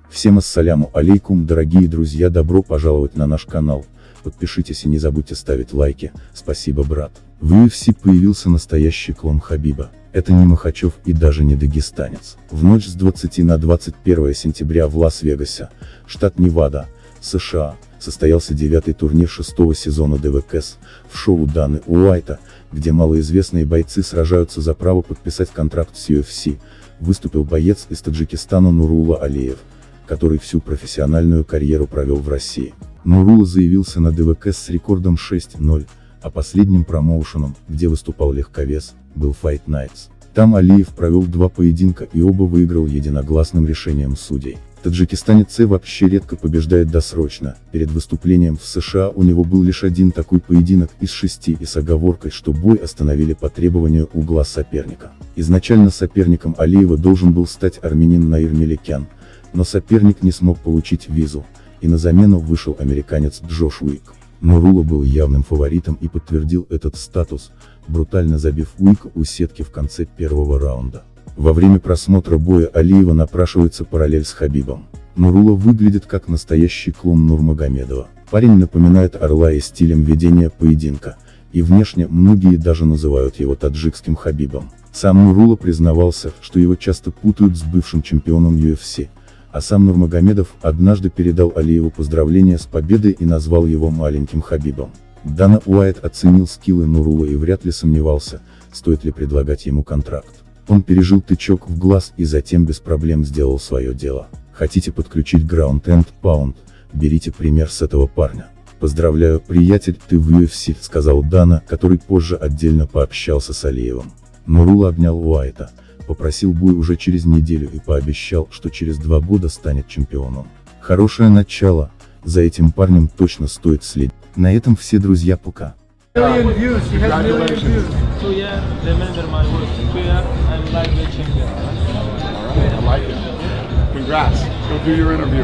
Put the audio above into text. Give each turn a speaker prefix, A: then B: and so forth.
A: Всем ассаляму алейкум, дорогие друзья, добро пожаловать на наш канал. Подпишитесь и не забудьте ставить лайки, спасибо, брат. В UFC появился настоящий клон Хабиба. Это не Махачев и даже не дагестанец. В ночь с 20 на 21 сентября в Лас-Вегасе, штат Невада, США, состоялся 9-й турнир 6-го сезона ДВКС в шоу Даны Уайта, где малоизвестные бойцы сражаются за право подписать контракт с UFC. Выступил боец из Таджикистана Нурула Алиев, который всю профессиональную карьеру провел в России. Нурула заявился на ДВКС с рекордом 6-0, а последним промоушеном, где выступал легковес, был Fight Nights. Там Алиев провел 2 поединка и оба выиграл единогласным решением судей. Таджикистанец вообще редко побеждает досрочно. Перед выступлением в США у него был лишь один такой поединок из 6 и с оговоркой, что бой остановили по требованию угла соперника. Изначально соперником Алиева должен был стать армянин Наир Меликян, но соперник не смог получить визу, и на замену вышел американец Джош Уик. Нурула был явным фаворитом и подтвердил этот статус, брутально забив Уика у сетки в конце первого раунда. Во время просмотра боя Алиева напрашивается параллель с Хабибом. Нурула выглядит как настоящий клон Нурмагомедова. Парень напоминает орла и стилем ведения поединка, и внешне многие даже называют его таджикским Хабибом. Сам Нурула признавался, что его часто путают с бывшим чемпионом UFC, а сам Нурмагомедов однажды передал Алиеву поздравления с победой и назвал его маленьким Хабибом. Дана Уайт оценил скиллы Нурула и вряд ли сомневался, стоит ли предлагать ему контракт. Он пережил тычок в глаз и затем без проблем сделал свое дело. Хотите подключить Ground and Pound? Берите пример с этого парня. Поздравляю, приятель, ты в UFC, сказал Дана, который позже отдельно пообщался с Алиевым. Нурула обнял Уайта, попросил бой уже через неделю и пообещал, что через 2 года станет чемпионом. Хорошее начало, за этим парнем точно стоит следить. На этом все, друзья, пока.
B: So yeah, remember my words. So yeah, I'm lightweight champion.
C: I like it. Congrats. Go do your interview.